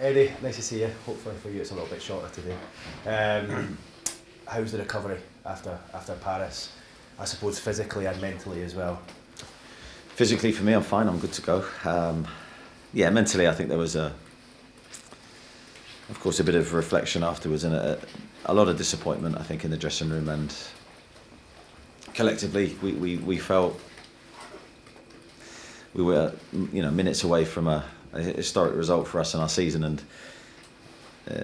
Eddie, nice to see you. Hopefully for you it's a little bit shorter today. How's the recovery after Paris? I suppose physically and mentally as well. Physically for me, I'm fine. I'm good to go. Mentally, I think there was of course, a bit of reflection afterwards and a lot of disappointment, I think, in the dressing room, and collectively we felt we were, minutes away from a historic result for us in our season, and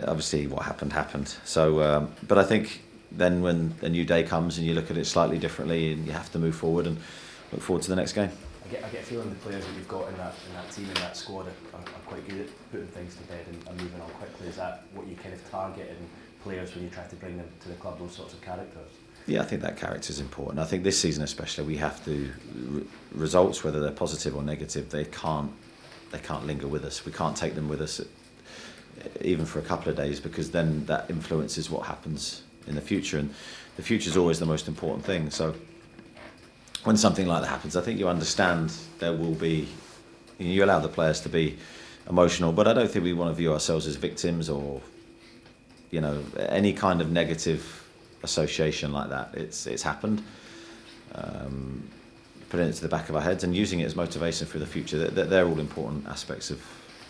obviously what happened. So, but I think then when a new day comes and you look at it slightly differently, and you have to move forward and look forward to the next game. I get a feeling the players that you've got in that team, in that squad, are quite good at putting things to bed and moving on quickly. Is that what you kind of target in players when you try to bring them to the club, those sorts of characters? Yeah, I think that character is important. I think this season especially, we have to results, whether they're positive or negative, they can't linger with us. We can't take them with us even for a couple of days, because then that influences what happens in the future, and the future is always the most important thing. So when something like that happens, I think you understand there will be, you allow the players to be emotional, but I don't think we want to view ourselves as victims or, any kind of negative association like that. It's happened. Putting it to the back of our heads and using it as motivation for the future, they're all important aspects of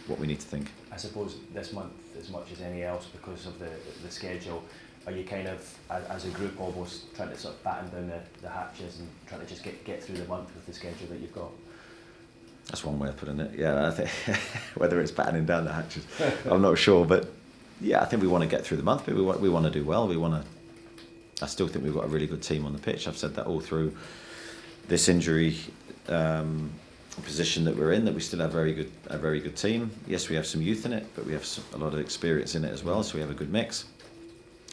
what we need to think. I suppose this month, as much as any else, because of the schedule, are you kind of, as a group, almost trying to sort of batten down the hatches and trying to just get through the month with the schedule that you've got? That's one way of putting it. Yeah, I think whether it's battening down the hatches, I'm not sure, but yeah, I think we want to get through the month, but we want to do well. I still think we've got a really good team on the pitch. I've said that all through this injury position that we're in, that we still have a very good team. Yes, we have some youth in it, but we have a lot of experience in it as well, so we have a good mix.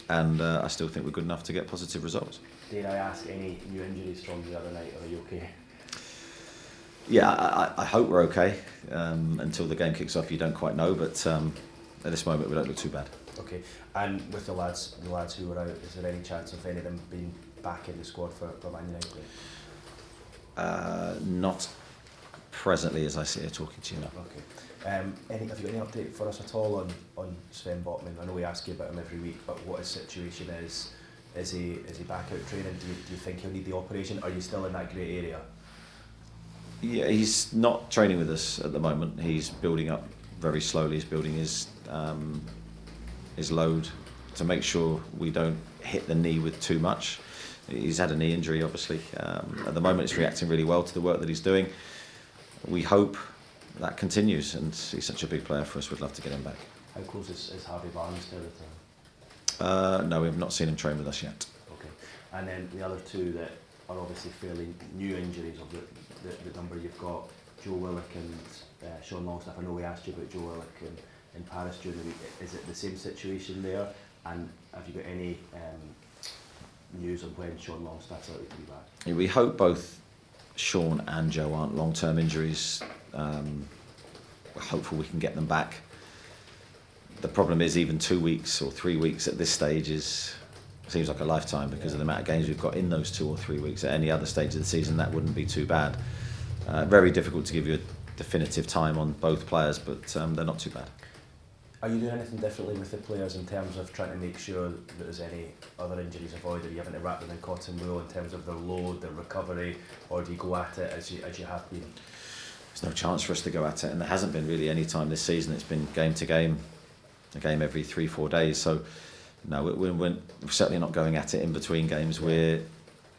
And I still think we're good enough to get positive results. Did I ask any new injuries from the other night, or are you okay? Yeah, I hope we're okay. Until the game kicks off, you don't quite know, but at this moment we don't look too bad. Okay, and with the lads who were out, is there any chance of any of them being back in the squad for Man United? Not presently, as I sit here talking to you now. Okay. Have you got any update for us at all on Sven Botman? I know we ask you about him every week, but what his situation is? Is he back out training? Do you think he'll need the operation? Are you still in that grey area? Yeah, he's not training with us at the moment. He's building up very slowly. He's building his load to make sure we don't hit the knee with too much. He's had a knee injury, obviously. At the moment, it's reacting really well to the work that he's doing. We hope that continues, and he's such a big player for us. We'd love to get him back. How close is Harvey Barnes to return? No, we've not seen him train with us yet. Okay. And then the other two that are obviously fairly new injuries of the number you've got, Joe Willock and Sean Longstaff. I know we asked you about Joe Willock in Paris during the week. Is it the same situation there? And have you got any news on when Sean Longstaff's likely to be back? Yeah, we hope both Sean and Joe aren't long-term injuries. We're hopeful we can get them back. The problem is even 2 weeks or 3 weeks at this stage seems like a lifetime, because of the amount of games we've got in those 2 or 3 weeks. At any other stage of the season, that wouldn't be too bad. Very difficult to give you a definitive time on both players, but they're not too bad. Are you doing anything differently with the players in terms of trying to make sure that there's any other injuries avoided? Are you having to wrap them in cotton wool in terms of their load, their recovery, or do you go at it as you have been? There's no chance for us to go at it, and there hasn't been really any time this season. It's been game to game, a game every 3-4 days. So no, we're certainly not going at it in between games. We're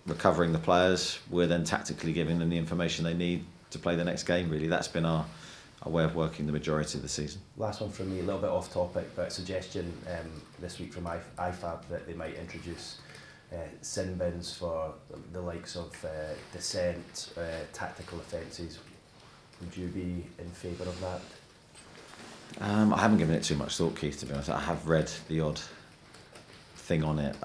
recovering the players. We're then tactically giving them the information they need to play the next game. Really, that's been our way of working the majority of the season. Last one from me, a little bit off topic, but a suggestion this week from IFAB that they might introduce sin bins for the likes of dissent, tactical offences. Would you be in favour of that? I haven't given it too much thought, Keith, to be honest. I have read the odd thing on it.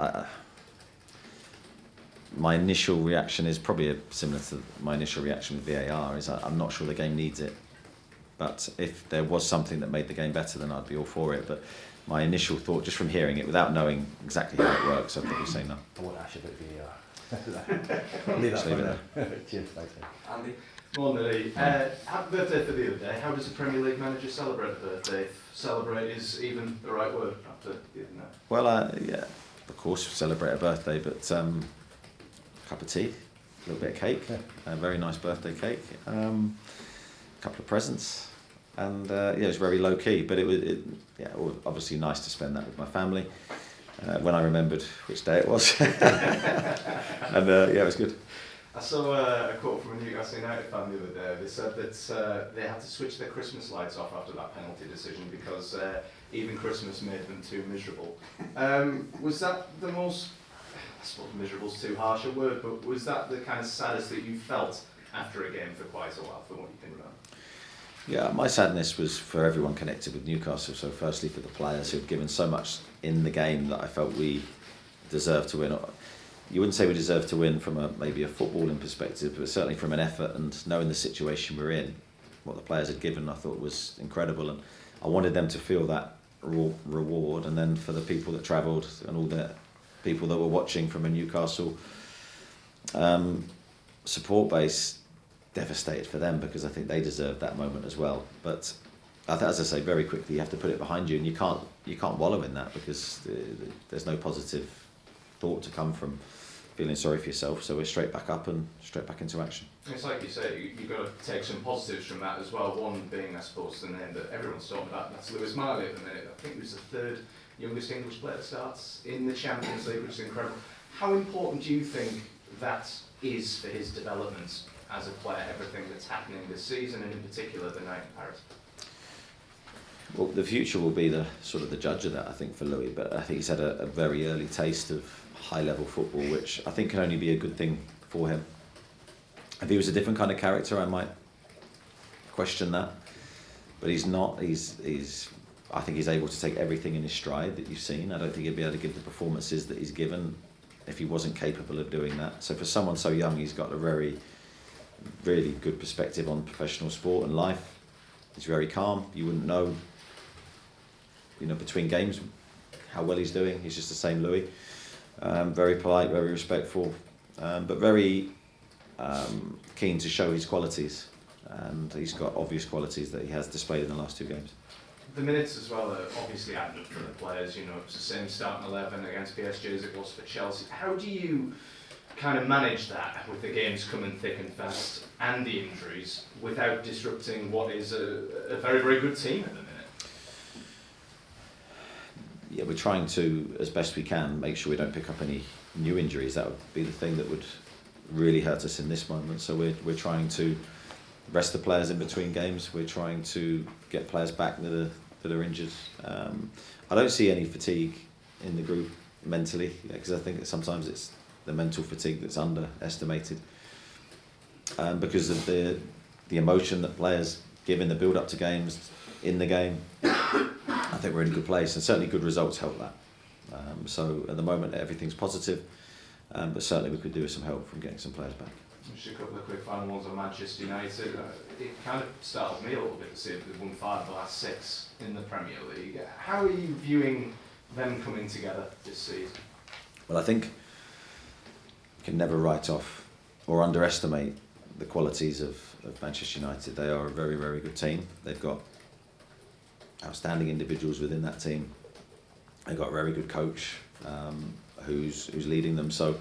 My initial reaction is probably similar to my initial reaction with VAR, is I'm not sure the game needs it. But if there was something that made the game better, then I'd be all for it. But my initial thought, just from hearing it, without knowing exactly how it works, I'd probably say no. I won't ask you about VAR. Leave that for now. Cheers, thanks. Andy, Morning, Lee. Happy birthday for the other day. How does a Premier League manager celebrate a birthday? If celebrate is even the right word after the other night. Well, yeah, of course, celebrate a birthday, but cup of tea, a little bit of cake, a very nice birthday cake, a couple of presents, and yeah, it was very low key, but it was obviously nice to spend that with my family. When I remembered which day it was, and yeah, it was good. I saw a quote from a Newcastle United fan the other day. They said that they had to switch their Christmas lights off after that penalty decision because even Christmas made them too miserable. Was that the most, I suppose miserable's too harsh a word, but was that the kind of saddest that you felt after a game for quite a while, from what you can remember? Yeah, my sadness was for everyone connected with Newcastle. So firstly for the players who'd given so much in the game that I felt we deserved to win. You wouldn't say we deserved to win from maybe a footballing perspective, but certainly from an effort and knowing the situation we're in, what the players had given, I thought was incredible, and I wanted them to feel that reward. And then for the people that travelled and all the people that were watching from a Newcastle support base, devastated for them because I think they deserved that moment as well. But as I say, very quickly you have to put it behind you, and you can't wallow in that because there's no positive thought to come from feeling sorry for yourself. So we're straight back up and straight back into action. It's like you say, you've got to take some positives from that as well. One being, I suppose, the name that everyone's talking about, that's Lewis Miley at the minute. I think he was the third youngest English player that starts in the Champions League, which is incredible. How important do you think that is for his development as a player, everything that's happening this season, and in particular the night in Paris? Well, the future will be the judge of that, I think, for Louis. But I think he's had a very early taste of high-level football, which I think can only be a good thing for him. If he was a different kind of character, I might question that. But he's not. I think he's able to take everything in his stride that you've seen. I don't think he'd be able to give the performances that he's given if he wasn't capable of doing that. So for someone so young, he's got a really good perspective on professional sport and life. He's very calm. You wouldn't know, between games, how well he's doing. He's just the same Louis. Very polite, very respectful, but very keen to show his qualities. And he's got obvious qualities that he has displayed in the last two games. The minutes as well are obviously added up for the players. It's the same starting 11 against PSG as it was for Chelsea. How do you kind of manage that with the games coming thick and fast and the injuries without disrupting what is a very, very good team at the minute? Yeah, we're trying to, as best we can, make sure we don't pick up any new injuries. That would be the thing that would really hurt us in this moment. So we're trying to rest the players in between games. We're trying to get players back that are injured. I don't see any fatigue in the group mentally, because I think that sometimes it's the mental fatigue that's underestimated, because of the emotion that players give in the build-up to games, in the game. I think we're in a good place, and certainly good results help that. So at the moment everything's positive, but certainly we could do with some help from getting some players back. Just a couple of quick final ones on Manchester United. It kind of startled me a little bit to see that they've won 5 of the last 6 in the Premier League. How are you viewing them coming together this season? Well, I think you can never write off or underestimate the qualities of Manchester United. They are a very, very good team. They've got outstanding individuals within that team. They've got a very good coach who's leading them. So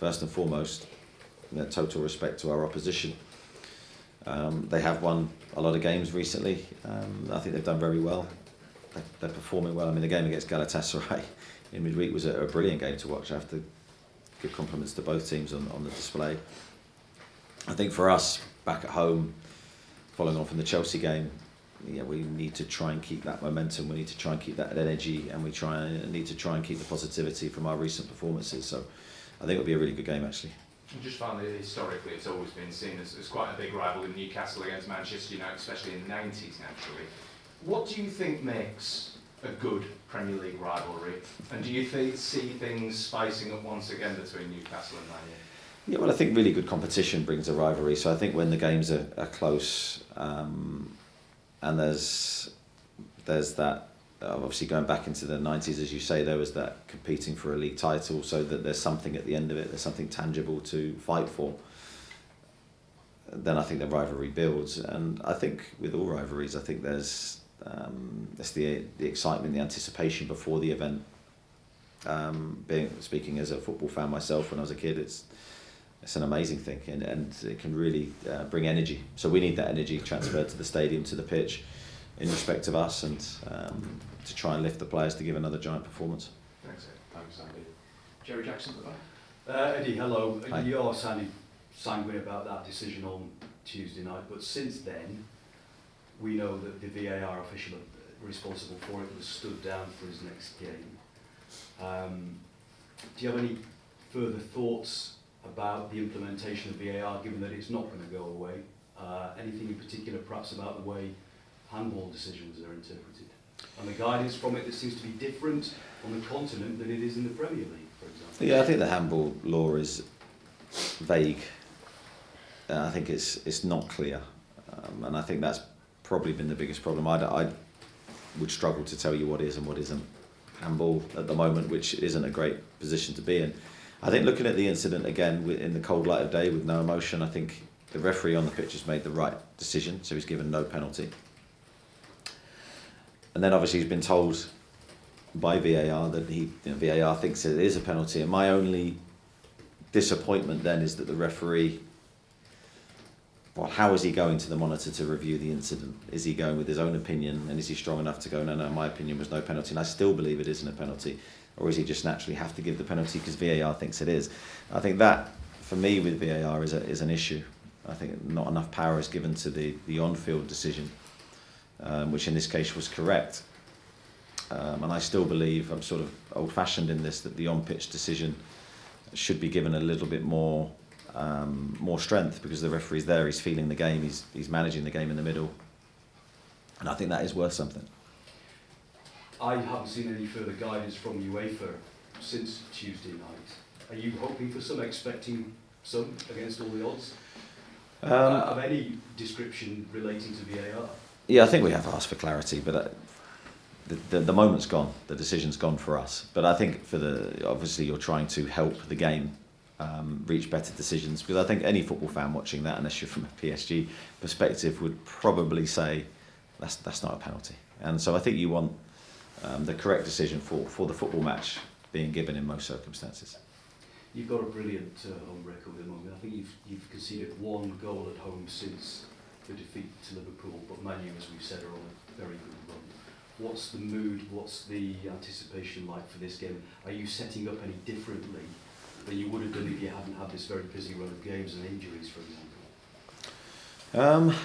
first and foremost, total respect to our opposition. They have won a lot of games recently. I think they've done very well. They're performing well. I mean, the game against Galatasaray in midweek was a brilliant game to watch. I have to give compliments to both teams on the display. I think for us, back at home, following on from the Chelsea game, we need to try and keep that momentum. We need to try and keep that energy, and we need to try and keep the positivity from our recent performances. So I think it'll be a really good game, actually. I just found that historically it's always been seen as quite a big rival in Newcastle against Manchester United, especially in the 90s naturally. What do you think makes a good Premier League rivalry? And do you see things spicing up once again between Newcastle and Man U? Yeah, well, I think really good competition brings a rivalry. So I think when the games are close, and there's that, obviously going back into the 90s, as you say, there was that competing for a league title, so that there's something at the end of it, there's something tangible to fight for. then I think the rivalry builds. And I think with all rivalries, I think there's the excitement, the anticipation before the event. Speaking as a football fan myself when I was a kid, it's an amazing thing, and it can really bring energy. So we need that energy transferred to the stadium, to the pitch, in respect of us, and to try and lift the players to give another giant performance. Thanks, Ed. Thanks, Andy. Jerry Jackson at the back. Eddie, hello. Hi. You're sounding sanguine about that decision on Tuesday night, but since then, we know that the VAR official responsible for it was stood down for his next game. Do you have any further thoughts about the implementation of VAR, given that it's not going to go away? Anything in particular, perhaps, about the way handball decisions are interpreted? And the guidance from it that seems to be different on the continent than it is in the Premier League, for example? Yeah, I think the handball law is vague. I think it's not clear, and I think that's probably been the biggest problem. I would struggle to tell you what is and what isn't handball at the moment, which isn't a great position to be in. I think looking at the incident again in the cold light of day with no emotion, I think the referee on the pitch has made the right decision, so he's given no penalty. And then obviously he's been told by VAR that VAR thinks it is a penalty. And my only disappointment then is that the referee, well, how is he going to the monitor to review the incident? Is he going with his own opinion, and is he strong enough to go, no, my opinion was no penalty, and I still believe it isn't a penalty? Or is he just naturally have to give the penalty because VAR thinks it is? I think that, for me, with VAR is an issue. I think not enough power is given to the on-field decision, which in this case was correct. And I still believe, I'm sort of old-fashioned in this, that the on-pitch decision should be given a little bit more strength, because the referee's there, he's feeling the game, he's managing the game in the middle, and I think that is worth something. I haven't seen any further guidance from UEFA since Tuesday night. Are you hoping for some, expecting some, against all the odds? Of any description relating to VAR? Yeah, I think we have asked for clarity, but the moment's gone, the decision's gone for us. But I think obviously you're trying to help the game reach better decisions, because I think any football fan watching that, unless you're from a PSG perspective, would probably say that's not a penalty. And so I think you want the correct decision for the football match being given in most circumstances. You've got a brilliant home record at the moment. I think you've conceded one goal at home since the defeat to Liverpool, but Man U, as we've said, are on a very good run. What's the mood, what's the anticipation like for this game? Are you setting up any differently than you would have done if you hadn't had this very busy run of games and injuries, for example?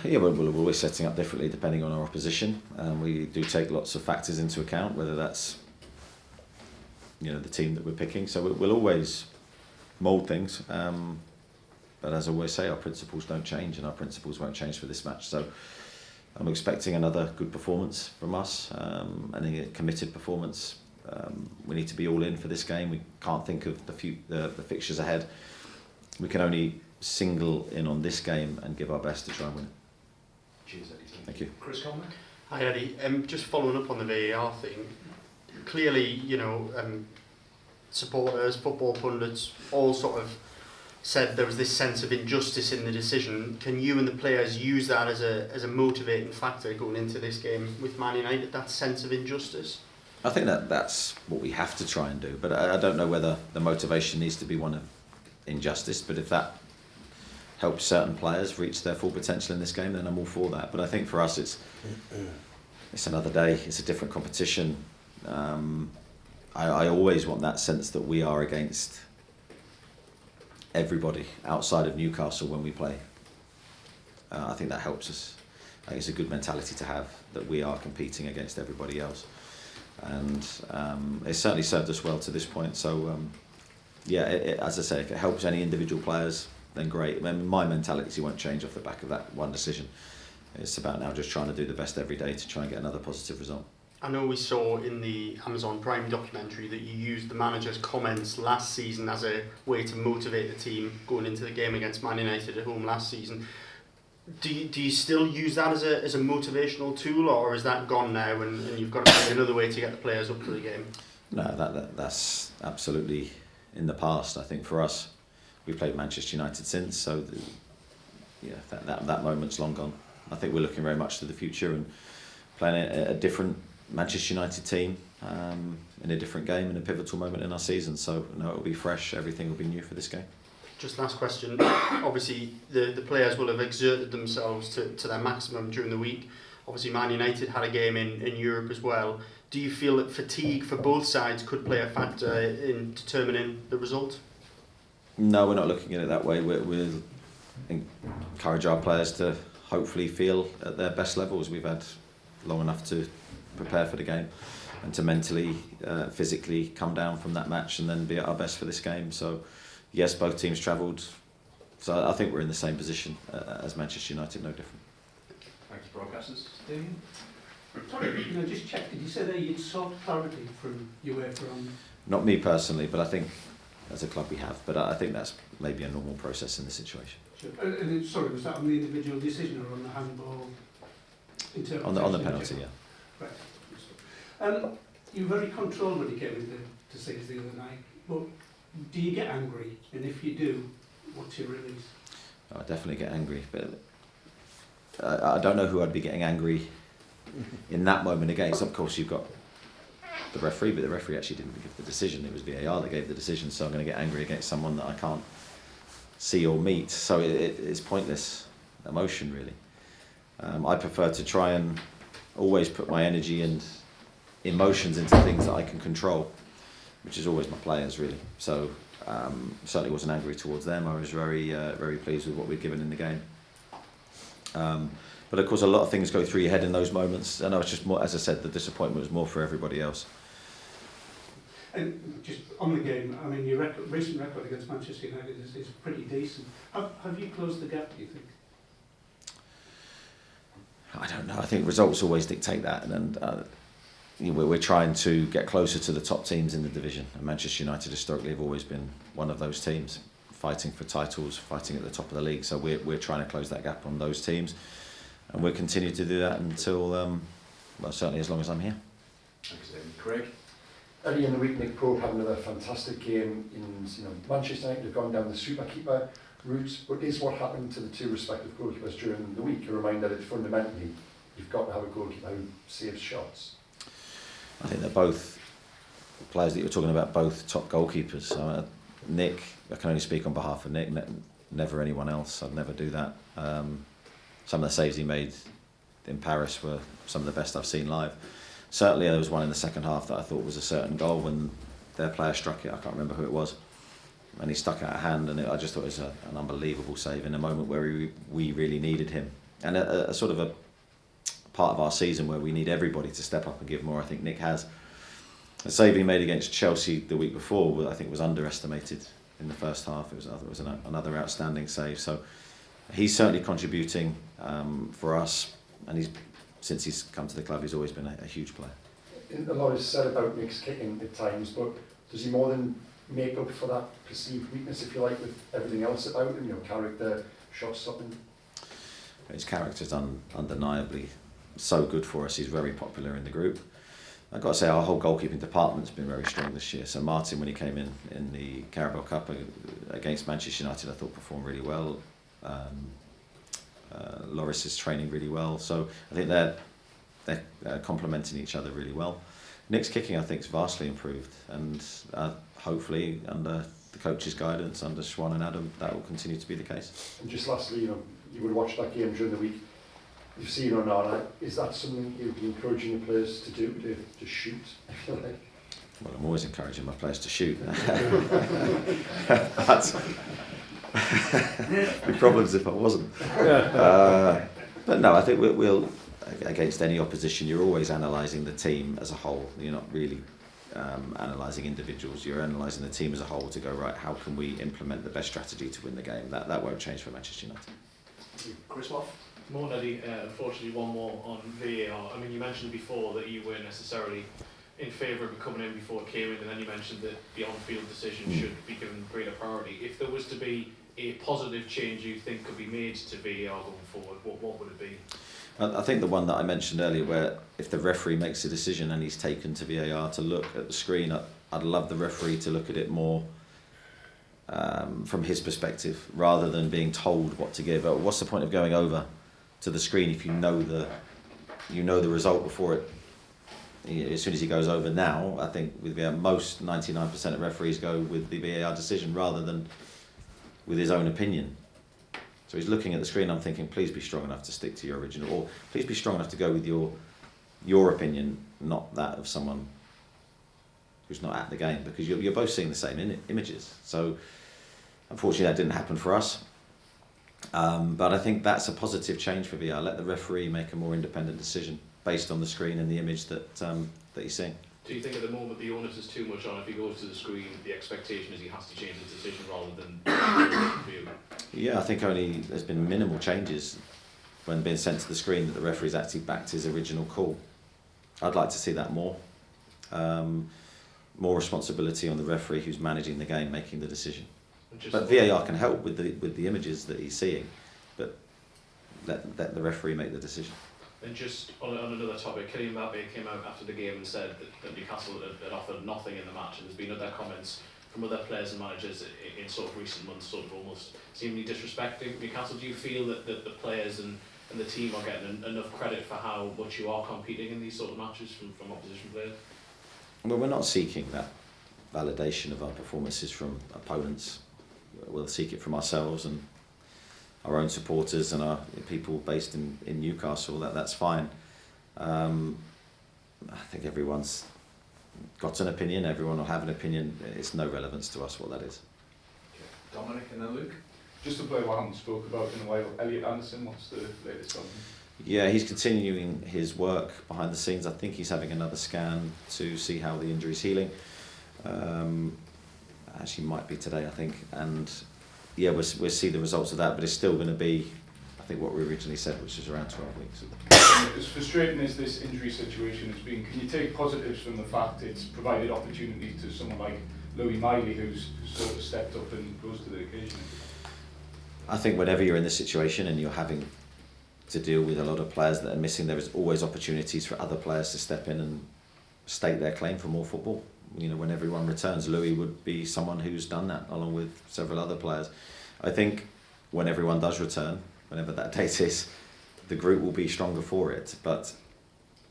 Yeah, we're always setting up differently depending on our opposition. We do take lots of factors into account, whether that's the team that we're picking. So we'll always mould things. But as I always say, our principles don't change, and our principles won't change for this match. So I'm expecting another good performance from us, and a committed performance. We need to be all in for this game. We can't think of the fixtures ahead. We can only single in on this game and give our best to try and win it. Cheers, Eddie. Thank you. Chris Coleman. Hi Eddie, just following up on the VAR thing, clearly, supporters, football pundits, all sort of said there was this sense of injustice in the decision. Can you and the players use that as a motivating factor going into this game with Man United, that sense of injustice? I think that's what we have to try and do, but I don't know whether the motivation needs to be one of injustice, but if that helps certain players reach their full potential in this game, then I'm all for that. But I think for us it's another day, it's a different competition. I always want that sense that we are against everybody outside of Newcastle when we play. I think that helps us. I think it's a good mentality to have, that we are competing against everybody else. And it's certainly served us well to this point. So, as I say, if it helps any individual players, then great. I mean, my mentality won't change off the back of that one decision. It's about now just trying to do the best every day to try and get another positive result. I know we saw in the Amazon Prime documentary that you used the manager's comments last season as a way to motivate the team going into the game against Man United at home last season. Do you still use that as a motivational tool, or is that gone now and you've got to find another way to get the players up for the game? No, that's absolutely in the past. I think for us, we've played Manchester United since, so that moment's long gone. I think we're looking very much to the future and playing a different Manchester United team in a different game, in a pivotal moment in our season. So no, it'll be fresh. Everything will be new for this game. Just last question. Obviously, the players will have exerted themselves to their maximum during the week. Obviously, Man United had a game in Europe as well. Do you feel that fatigue for both sides could play a factor in determining the result? No, we're not looking at it that way. We'll encourage our players to hopefully feel at their best levels. We've had long enough to prepare for the game and to mentally, physically come down from that match and then be at our best for this game. So yes, both teams travelled. So I think we're in the same position as Manchester United, no different. Thanks, broadcasters. Damien? Sorry, just check. Did you say that you'd sought clarity from UEFA on? Not me personally, but I think as a club we have. But I think that's maybe a normal process in this situation. Sure. Sorry, was that on the individual decision or on the handball interpretation? On the penalty, yeah. Right. You were very controlled when you came into Saints the other night. But do you get angry? And if you do, what's your release? I definitely get angry, but I don't know who I'd be getting angry in that moment against. Of course, you've got the referee, but the referee actually didn't give the decision. It was VAR that gave the decision, so I'm going to get angry against someone that I can't see or meet. So it's pointless emotion, really. I prefer to try and always put my energy and emotions into things that I can control, which is always my players, really. So certainly wasn't angry towards them. I was very pleased with what we'd given in the game. But of course, a lot of things go through your head in those moments, and I was just more, as I said, the disappointment was more for everybody else. And just on the game, I mean, your recent record against Manchester United is pretty decent. Have you closed the gap, do you think? I don't know. I think results always dictate that, and we're trying to get closer to the top teams in the division. And Manchester United historically have always been one of those teams, fighting for titles, fighting at the top of the league. So we're trying to close that gap on those teams, and we'll continue to do that until, well, certainly as long as I'm here. Thanks, David. Craig? Early in the week, Nick Pope had another fantastic game. Manchester United have gone down the super keeper route, but is what happened to the two respective goalkeepers during the week a reminder that fundamentally you've got to have a goalkeeper who saves shots? I think they're both players that you're talking about, both top goalkeepers. Nick, I can only speak on behalf of Nick, never anyone else. I'd never do that. Some of the saves he made in Paris were some of the best I've seen live. Certainly there was one in the second half that I thought was a certain goal when their player struck it. I can't remember who it was. And he stuck out a hand, and I just thought it was an unbelievable save in a moment where we really needed him. And a sort of a part of our season where we need everybody to step up and give more. I think Nick has. The save he made against Chelsea the week before, I think, was underestimated in the first half. It was another outstanding save. So he's certainly contributing for us, and since he's come to the club, he's always been a huge player. A lot is said about Nick's kicking at times, but does he more than make up for that perceived weakness, if you like, with everything else about him? Character, shot stopping. His character's undeniably so good for us. He's very popular in the group. I've got to say, our whole goalkeeping department's been very strong this year. So Martin, when he came in the Carabao Cup against Manchester United, I thought performed really well. Loris is training really well. So I think they're complementing each other really well. Nick's kicking, I think, is vastly improved, and hopefully under the coach's guidance, under Swan and Adam, that will continue to be the case. And just lastly, you would watch that game during the week. You've seen or not, is that something you'd be encouraging your players to do, to shoot, if you like? Well, I'm always encouraging my players to shoot. The problems if I wasn't. But no, I think we'll against any opposition, you're always analysing the team as a whole. You're not really analysing individuals. You're analysing the team as a whole to go, right, how can we implement the best strategy to win the game? That won't change for Manchester United. Chris Waugh? More, Neddy, unfortunately one more on VAR. I mean, you mentioned before that you weren't necessarily in favour of it coming in before it came in, and then you mentioned that the on-field decision should be given greater priority. If there was to be a positive change you think could be made to VAR going forward, what would it be? I think the one that I mentioned earlier, where if the referee makes a decision and he's taken to VAR to look at the screen, I'd love the referee to look at it more from his perspective, rather than being told what to give. What's the point of going over to the screen if you know the result before it? As soon as he goes over now, I think with most 99% of referees go with the VAR decision rather than with his own opinion. So he's looking at the screen. I'm thinking, please be strong enough to stick to your original, or please be strong enough to go with your opinion, not that of someone who's not at the game, because you're both seeing the same images. So unfortunately that didn't happen for us. But I think that's a positive change for VAR. Let the referee make a more independent decision based on the screen and the image that he's seeing. Do you think at the moment the onus is too much on, if he goes to the screen, the expectation is he has to change his decision rather than view? Yeah, I think only there's been minimal changes when being sent to the screen that the referee's actually backed his original call. I'd like to see that more. More responsibility on the referee who's managing the game, making the decision. But VAR can help with the images that he's seeing, but let the referee make the decision. And just on another topic, Kylian Mbappe came out after the game and said that Newcastle had offered nothing in the match, and there's been other comments from other players and managers in sort of recent months, sort of almost seemingly disrespecting Newcastle. Do you feel that the players and the team are getting enough credit for how much you are competing in these sort of matches from opposition players? Well, we're not seeking that validation of our performances from opponents. We'll seek it from ourselves and our own supporters and our people based in Newcastle. That's fine. I think everyone's got an opinion. Everyone will have an opinion. It's no relevance to us what that is. Okay. Dominic and then Luke. Just a player I haven't spoke about in a while, Elliot Anderson, what's the latest on him? Yeah, he's continuing his work behind the scenes. I think he's having another scan to see how the injury's healing. Actually might be today, I think. And yeah, we'll see the results of that, but it's still going to be, I think, what we originally said, which is around 12 weeks. As frustrating as this injury situation has been, can you take positives from the fact it's provided opportunities to someone like Louis Miley, who's sort of stepped up and rose to the occasion? I think whenever you're in this situation and you're having to deal with a lot of players that are missing, there is always opportunities for other players to step in and state their claim for more football. You know, when everyone returns, Louis would be someone who's done that, along with several other players. I think when everyone does return, whenever that date is, the group will be stronger for it. But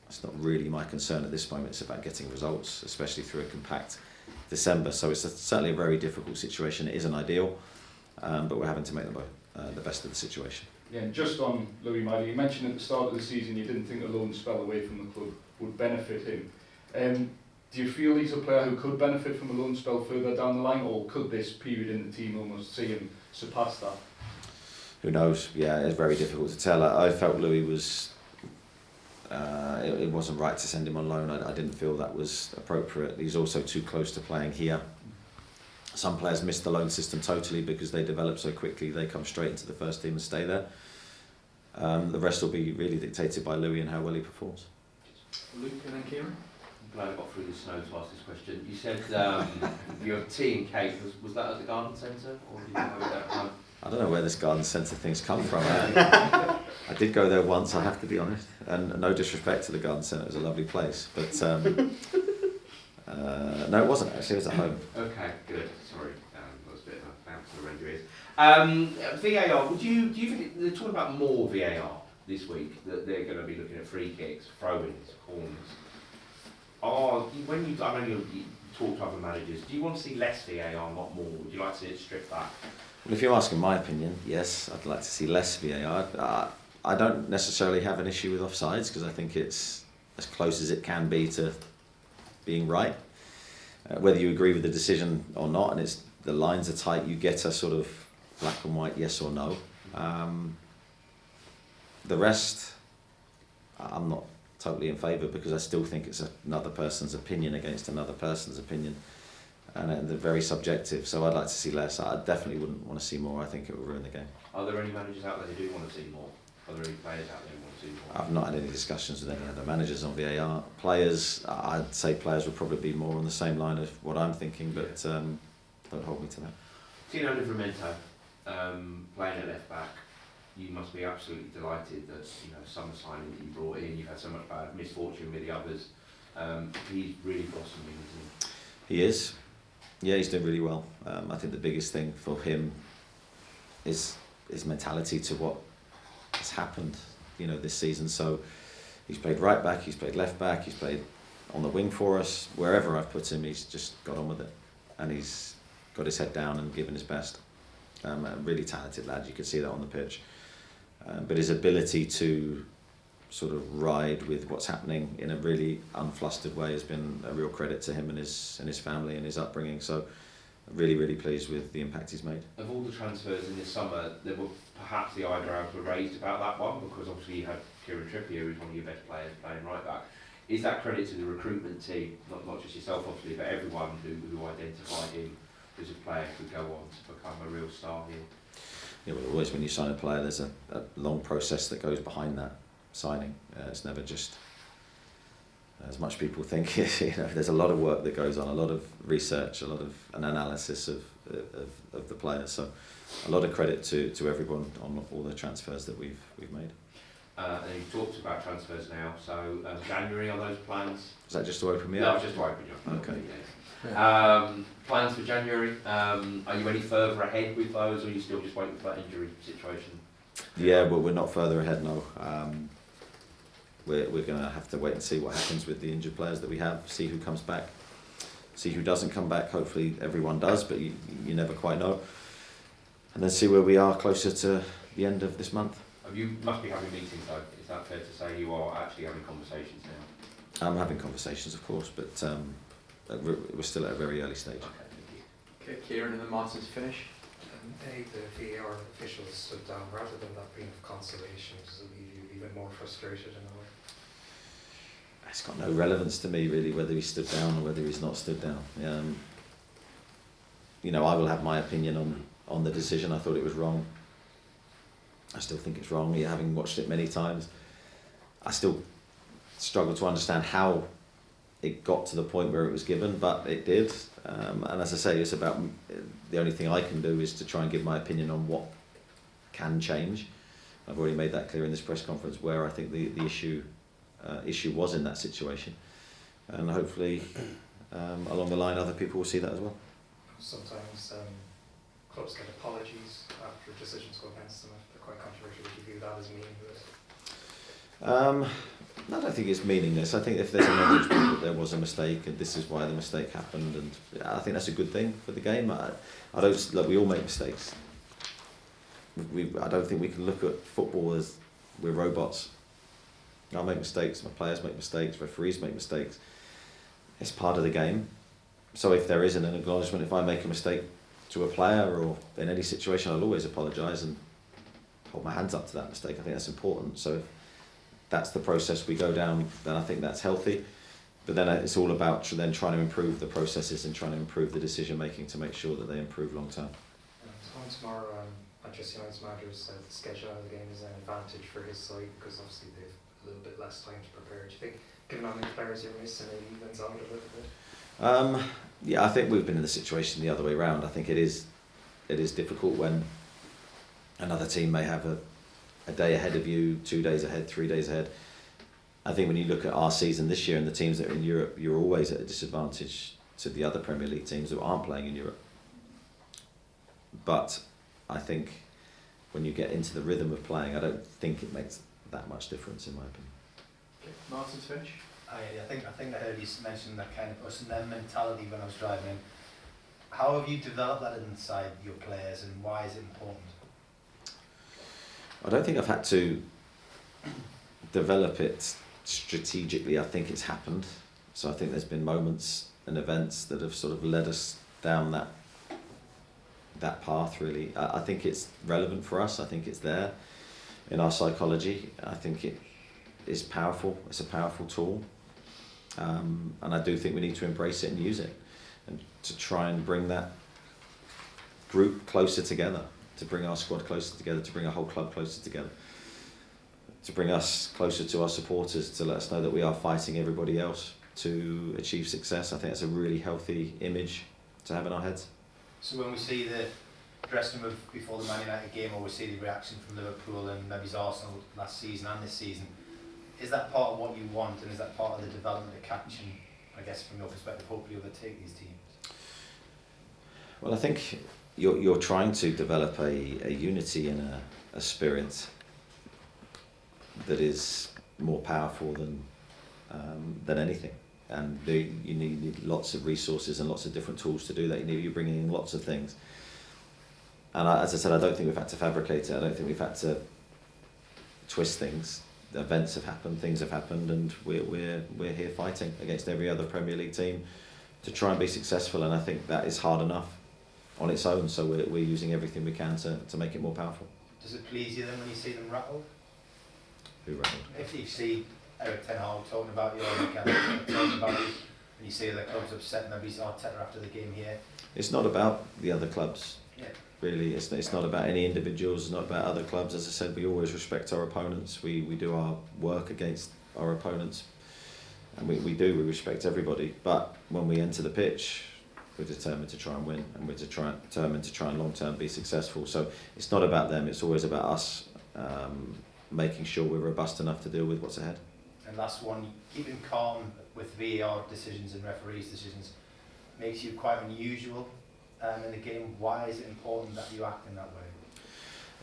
it's not really my concern at this moment. It's about getting results, especially through a compact December. So it's certainly a very difficult situation. It isn't ideal, but we're having to make the best of the situation. Yeah, and just on Louis Miley, you mentioned at the start of the season you didn't think a loan spell away from the club would benefit him. Do you feel he's a player who could benefit from a loan spell further down the line, or could this period in the team almost see him surpass that? Who knows? Yeah, it's very difficult to tell. I felt Louis was... it wasn't right to send him on loan. I didn't feel that was appropriate. He's also too close to playing here. Some players miss the loan system totally because they develop so quickly. They come straight into the first team and stay there. The rest will be really dictated by Louis and how well he performs. Luke and then Kieran. I'm glad I got through the snow to ask this question. You said your tea and cake, was that at the garden centre, or did you have it at home? I don't know where this garden centre thing's come from. I did go there once, I have to be honest, and no disrespect to the garden centre, it was a lovely place, but no, it wasn't actually, it was at home. Okay, good. Sorry, that was a bit of a bounce around your ears. VAR, do you think they're talking about more VAR this week, that they're going to be looking at free kicks, throw-ins, corners? When you talk to other managers, do you want to see less VAR, not more? Would you like to see it stripped back? Well, if you're asking my opinion, yes, I'd like to see less VAR. I don't necessarily have an issue with offsides because I think it's as close as it can be to being right. Whether you agree with the decision or not, and the lines are tight, you get a sort of black and white yes or no. The rest, I'm not totally in favour because I still think it's another person's opinion against another person's opinion, and they're very subjective. So I'd like to see less. I definitely wouldn't want to see more. I think it would ruin the game. Are there any managers out there who do want to see more? Are there any players out there who want to see more? I've not had any discussions with any other managers on VAR. Players, I'd say players would probably be more on the same line of what I'm thinking, but don't hold me to that. Tino Livramento, playing at left back, you must be absolutely delighted that summer signing that you brought in. You've had so much bad misfortune with the others. He's really blossoming, isn't he? He is. Yeah, he's doing really well. I think the biggest thing for him is his mentality to what has happened, this season. So he's played right back, he's played left back, he's played on the wing for us. Wherever I've put him, he's just got on with it, and he's got his head down and given his best. A really talented lad, you can see that on the pitch. But his ability to sort of ride with what's happening in a really unflustered way has been a real credit to him and his family and his upbringing. So really, really pleased with the impact he's made. Of all the transfers in this summer, there were perhaps the eyebrows were raised about that one, because obviously you had Kieran Trippier, who's one of your best players, playing right back. Is that credit to the recruitment team, not just yourself obviously, but everyone who identified him as a player who could go on to become a real star here? Yeah, well, always when you sign a player, there's a long process that goes behind that signing. It's never just, as much people think, there's a lot of work that goes on, a lot of research, a lot of an analysis of the players. So a lot of credit to everyone on all the transfers that we've made. And you've talked about transfers now, so January, are those plans? Is that just to open me No, up? just to open you up. Okay. Plans for January, are you any further ahead with those, or are you still just waiting for that injury situation? Yeah, but we're not further ahead now. We're going to have to wait and see what happens with the injured players that we have, see who comes back, see who doesn't come back. Hopefully everyone does, but you never quite know. And then see where we are closer to the end of this month. You must be having meetings though, is that fair to say you are actually having conversations now? I'm having conversations, of course, but we're still at a very early stage. Okay, thank you. Okay, Kieran and then Martin to finish. The VAR officials stood down rather than that being of consolation, does it leave you even more frustrated in a way? It's got no relevance to me really whether he stood down or whether he's not stood down. I will have my opinion on the decision. I thought it was wrong. I still think it's wrong, having watched it many times. I still struggle to understand how it got to the point where it was given, but it did. And as I say, it's about, the only thing I can do is to try and give my opinion on what can change. I've already made that clear in this press conference where I think the issue was in that situation. And hopefully, along the line, other people will see that as well. Sometimes clubs get apologies after decisions go against them if they're quite controversial. Would you view that as meaningless? I don't think it's meaningless. I think if there's an acknowledgement that there was a mistake and this is why the mistake happened, and I think that's a good thing for the game. I don't look. We all make mistakes. I don't think we can look at football as we're robots. I make mistakes. My players make mistakes. Referees make mistakes. It's part of the game. So if there isn't an acknowledgement, if I make a mistake to a player or in any situation, I'll always apologise and hold my hands up to that mistake. I think that's important. So if that's the process we go down, then I think that's healthy. But then it's all about then trying to improve the processes and trying to improve the decision making to make sure that they improve long term. Tomorrow, Manchester United's manager said the schedule of the game is an advantage for his side because obviously they've a little bit less time to prepare. Do you think, given how many players you're missing, it evens out a little bit? Yeah, I think we've been in the situation the other way around. I think it is difficult when another team may have a day ahead of you, 2 days ahead, 3 days ahead. I think when you look at our season this year and the teams that are in Europe, you're always at a disadvantage to the other Premier League teams that aren't playing in Europe. But I think when you get into the rhythm of playing, I don't think it makes that much difference in my opinion. Okay, Martin to finish. I think I heard you mention that kind of us and them mentality when I was driving in. How have you developed that inside your players and why is it important? I don't think I've had to develop it strategically. I think it's happened. So I think there's been moments and events that have sort of led us down that path really. I think it's relevant for us. I think it's there in our psychology. I think it is powerful. It's a powerful tool. And I do think we need to embrace it and use it and to try and bring that group closer together, to bring our squad closer together, to bring our whole club closer together, to bring us closer to our supporters, to let us know that we are fighting everybody else to achieve success. I think that's a really healthy image to have in our heads. So when we see the dressing room before the Man United game, or we see the reaction from Liverpool and maybe Arsenal last season and this season, is that part of what you want, and is that part of the development of catching, I guess from your perspective, hopefully overtake these teams? Well, I think you're trying to develop a unity and a spirit that is more powerful than anything. And you need lots of resources and lots of different tools to do that. You're bringing in lots of things. And as I said, I don't think we've had to fabricate it. I don't think we've had to twist things. The events have happened, things have happened, and we're here fighting against every other Premier League team to try and be successful. And I think that is hard enough on its own. So we're using everything we can to make it more powerful. Does it please you then when you see them rattled? Who rattled? If you see Eric Ten Hag talking about you, or talking about you, and you see the club's upset, maybe it's Arteta after the game here. It's not about the other clubs. Yeah. Really, it's not about any individuals. It's not about other clubs. As I said, we always respect our opponents. We do our work against our opponents, and we respect everybody. But when we enter the pitch, we're determined to try and win, and we're determined to try and long term be successful. So it's not about them. It's always about us making sure we're robust enough to deal with what's ahead. And last one, keeping calm with VAR decisions and referees' decisions makes you quite unusual in the game. Why is it important that you act in that way?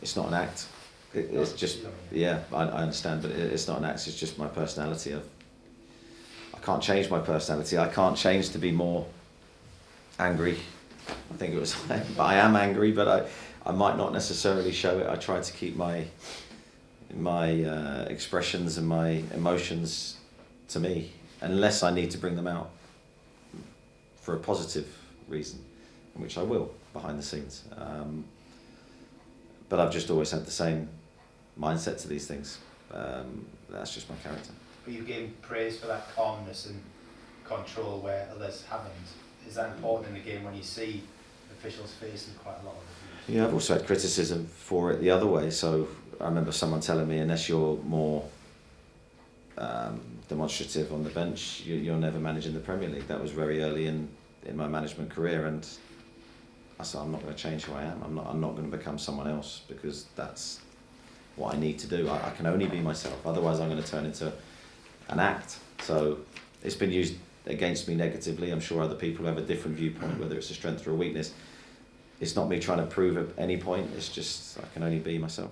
It's not an act. It's just, yeah, I understand, but it's not an act. It's just my personality. I can't change my personality. I can't change to be more angry. I think it was, but I am angry, but I might not necessarily show it. I try to keep my expressions and my emotions to me, unless I need to bring them out for a positive reason, which I will behind the scenes. But I've just always had the same mindset to these things. That's just my character. But you gave praise for that calmness and control where others haven't. Is that important in the game when you see officials facing quite a lot of abuse? Yeah, I've also had criticism for it the other way. So I remember someone telling me, unless you're more demonstrative on the bench, you're never managing the Premier League. That was very early in my management career, and I said, I'm not going to change who I am. I'm not going to become someone else, because that's what I need to do. I can only be myself. Otherwise, I'm going to turn into an act. So it's been used against me negatively. I'm sure other people have a different viewpoint, whether it's a strength or a weakness. It's not me trying to prove at any point. It's just I can only be myself.